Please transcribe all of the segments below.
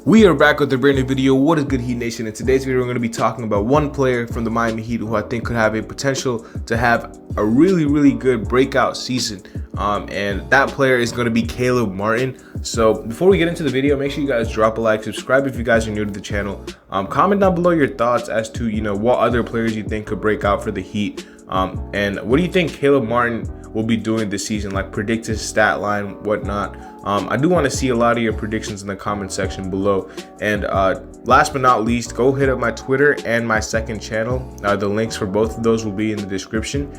We are back with a brand new video. What is good, Heat Nation? In today's video, we're going to be talking about one player from the Miami Heat who I think could have a potential to have a really good breakout season. And that player is going to be Caleb Martin. So before we get into the video, make sure you guys drop a like, subscribe if you guys are new to the channel. Comment down below your thoughts as to what other players you think could break out for the Heat. And what do you think Caleb Martin will be doing this season, like predict his stat line, whatnot. I do want to see a lot of your predictions in the comment section below. And last but not least, go hit up my Twitter and my second channel. The links for both of those will be in the description.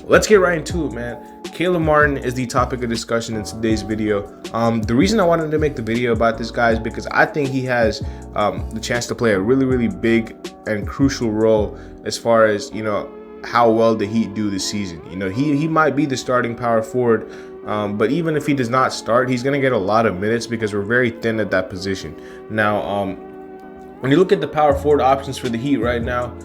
Let's get right into it, man. Caleb Martin is the topic of discussion in today's video. The reason I wanted to make the video about this guy is because I think he has the chance to play a really big and crucial role as far as how well the Heat do this season. He might be the starting power forward, but even if he does not start, he's going to get a lot of minutes because we're very thin at that position. Now, when you look at the power forward options for the Heat right now,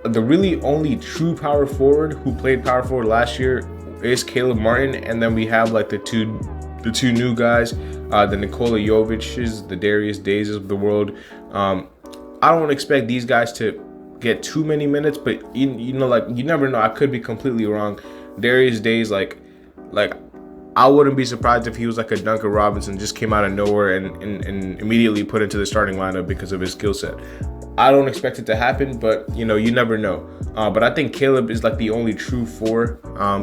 the really only true power forward who played power forward last year is Caleb Martin, and then we have like the two new guys, the Nikola Jovic's, the Darius Days of the world. I don't expect these guys to get too many minutes, but you never know. I could be completely wrong. Darius Days, like I wouldn't be surprised if he was like a Duncan Robinson, just came out of nowhere and immediately put into the starting lineup because of his skill set. I don't expect it to happen, but you never know. But I think Caleb is like the only true four.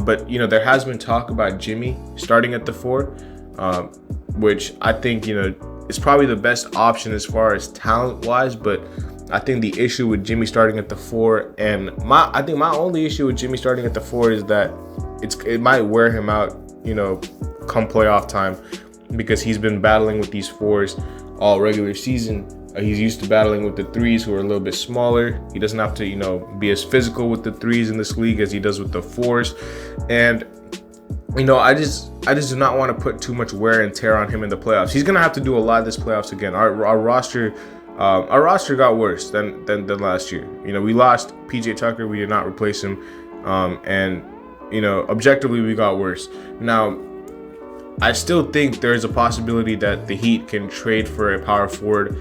But there has been talk about Jimmy starting at the four, which I think is probably the best option as far as talent wise. But I think the issue with Jimmy starting at the four, and I think my only issue with Jimmy starting at the four is that it might wear him out, come playoff time, because he's been battling with these fours all regular season. He's used to battling with the threes who are a little bit smaller. He doesn't have to, be as physical with the threes in this league as he does with the fours. And I just do not want to put too much wear and tear on him in the playoffs. He's gonna have to do a lot of this playoffs again. Our roster got worse than last year. We lost PJ Tucker. We did not replace him. And objectively, we got worse. Now, I still think there's a possibility that the Heat can trade for a power forward,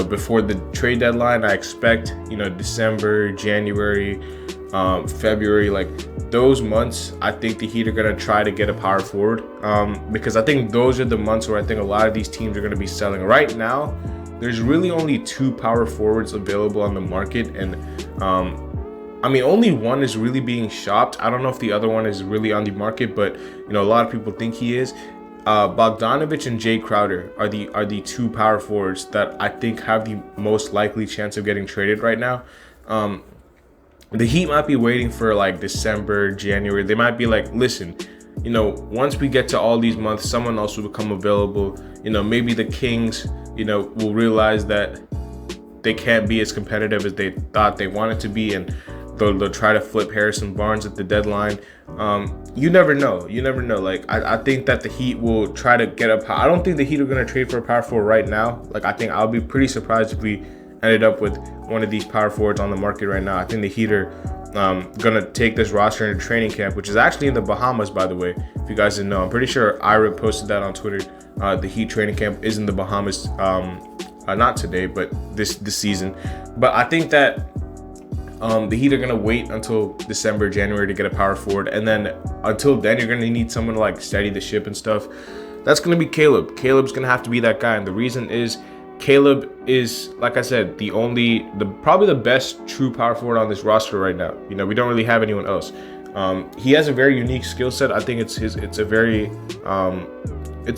before the trade deadline. I expect, December, January, February, like those months, I think the Heat are going to try to get a power forward, because I think those are the months where I think a lot of these teams are going to be selling. Right now, there's really only two power forwards available on the market, and only one is really being shopped. I don't know if the other one is really on the market, but a lot of people think he is. Bogdanovich and Jay Crowder are the two power forwards that I think have the most likely chance of getting traded right now. The Heat might be waiting for like December, January. They might be like, listen, once we get to all these months, someone else will become available. Maybe the Kings, will realize that they can't be as competitive as they thought they wanted to be, and they'll try to flip Harrison Barnes at the deadline. You never know. Like I think that the Heat will try to get up. I don't think the Heat are going to trade for a power forward right now. Like I think I'll be pretty surprised if we ended up with one of these power forwards on the market right now. I think the Heat are gonna take this roster into training camp, which is actually in the Bahamas, by the way. If you guys didn't know, I'm pretty sure Ira posted that on Twitter. The Heat training camp is in the Bahamas. Not today, but this season. But I think that the Heat are gonna wait until December, January to get a power forward, and then until then, you're gonna need someone to like steady the ship and stuff. That's gonna be Caleb. Caleb's gonna have to be that guy, and the reason is Caleb is, like I said, probably the best true power forward on this roster right now. We don't really have anyone else. He has a very unique skill set. I think it's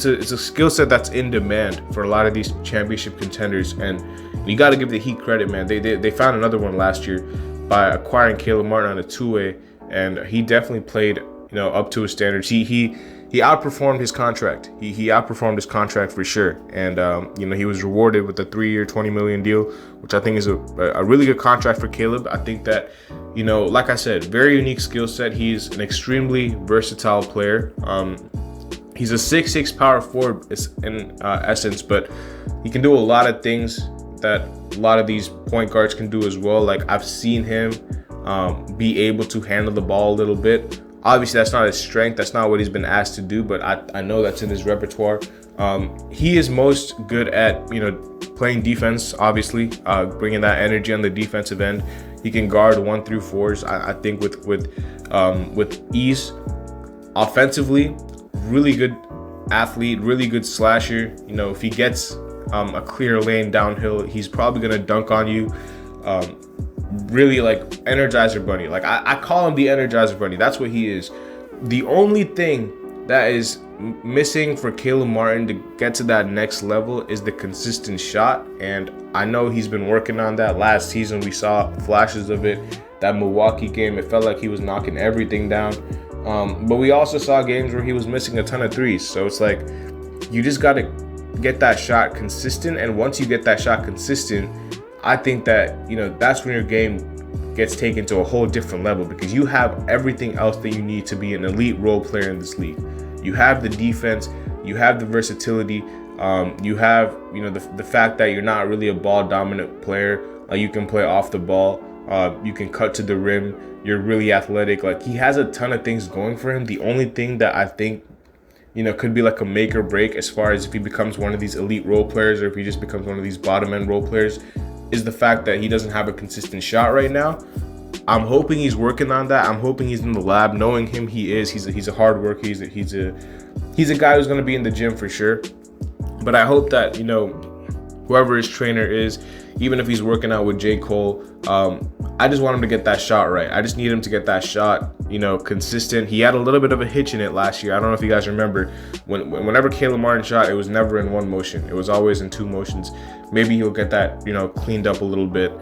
a skill set that's in demand for a lot of these championship contenders, and you got to give the Heat credit, man. They found another one last year by acquiring Caleb Martin on a two-way, and he definitely played up to his standards. He outperformed his contract. He outperformed his contract for sure, and he was rewarded with a 3-year, $20 million deal, which I think is a really good contract for Caleb. I think that like I said, very unique skill set. He's an extremely versatile player. He's a 6'6" power forward in essence, but he can do a lot of things that a lot of these point guards can do as well. Like I've seen him be able to handle the ball a little bit. Obviously, that's not his strength. That's not what he's been asked to do, but I know that's in his repertoire. He is most good at, playing defense, obviously, bringing that energy on the defensive end. He can guard 1 through 4s, I think, with ease. Offensively, really good athlete, really good slasher. If he gets a clear lane downhill, he's probably gonna dunk on you. Really like Energizer Bunny. Like I call him the Energizer Bunny. That's what he is. The only thing that is missing for Caleb Martin to get to that next level is the consistent shot, and I know he's been working on that. Last season we saw flashes of it. That Milwaukee game, it felt like he was knocking everything down, but we also saw games where he was missing a ton of threes. So it's like you just got to get that shot consistent, and once you get that shot consistent, I think that that's when your game gets taken to a whole different level, because you have everything else that you need to be an elite role player in this league. You have the defense, you have the versatility, you have the fact that you're not really a ball dominant player. You can play off the ball, you can cut to the rim, you're really athletic. Like, he has a ton of things going for him. The only thing that I think could be like a make or break as far as if he becomes one of these elite role players or if he just becomes one of these bottom end role players is the fact that he doesn't have a consistent shot right now. I'm hoping he's working on that. I'm hoping he's in the lab. Knowing him, he's a hard worker. He's a guy who's going to be in the gym for sure. But I hope that whoever his trainer is, even if he's working out with J. Cole, I just want him to get that shot right. I just need him to get that shot consistent. He had a little bit of a hitch in it last year. I don't know if you guys remember. Whenever Caleb Martin shot, it was never in one motion. It was always in 2 motions. Maybe he'll get that cleaned up a little bit.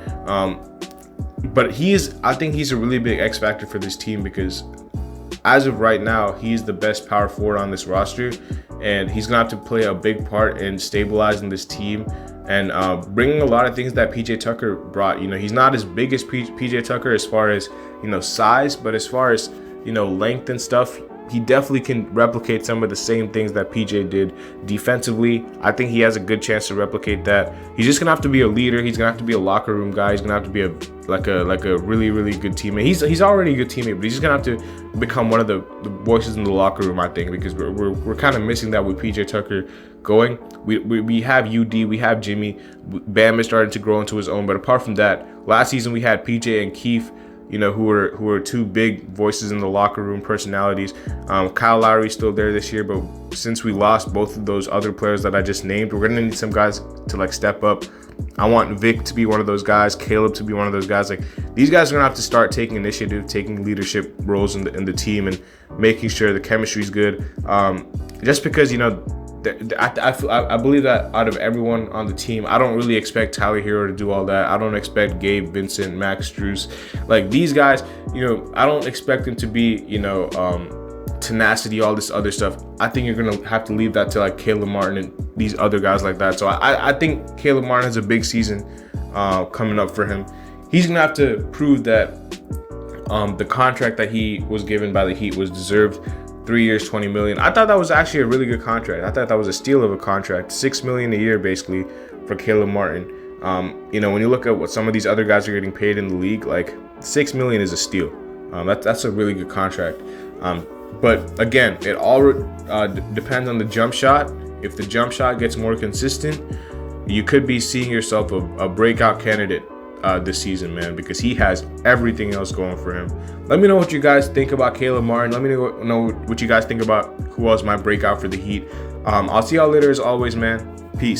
But I think he's a really big X factor for this team, because as of right now, he's the best power forward on this roster, and he's gonna have to play a big part in stabilizing this team and bringing a lot of things that PJ Tucker brought. He's not as big as PJ Tucker as far as size, but as far as length and stuff, he definitely can replicate some of the same things that PJ did defensively. I think he has a good chance to replicate that. He's just gonna have to be a leader. He's gonna have to be a locker room guy. He's gonna have to be like a really, really good teammate. He's already a good teammate, but he's just gonna have to become one of the voices in the locker room, I think, because we're kind of missing that with PJ Tucker going. We have UD, we have Jimmy. Bam is starting to grow into his own, but apart from that, last season we had PJ and Keith, who were 2 big voices in the locker room, personalities. Kyle Lowry's still there this year, but since we lost both of those other players that I just named, we're gonna need some guys to step up. I want Vic to be one of those guys, Caleb to be one of those guys. These guys are gonna have to start taking initiative, taking leadership roles in the team, and making sure the chemistry is good. Just because I believe that out of everyone on the team, I don't really expect Tyler Hero to do all that. I don't expect Gabe Vincent, Max Strus, these guys. I don't expect them to be tenacity, all this other stuff. I think you're gonna have to leave that to Caleb Martin and these other guys like that. So I think Caleb Martin has a big season coming up for him. He's gonna have to prove that the contract that he was given by the Heat was deserved. 3 years, $20 million. I thought that was actually a really good contract. I thought that was a steal of a contract. $6 million a year basically for Caleb Martin. When you look at what some of these other guys are getting paid in the league, $6 million is a steal. That's a really good contract. But again, it all depends on the jump shot. If the jump shot gets more consistent, you could be seeing yourself a breakout candidate this season, man, because he has everything else going for him. Let me know what you guys think about Caleb Martin. Let me know what you guys think about who else might break out for the Heat. I'll see y'all later as always, man. Peace.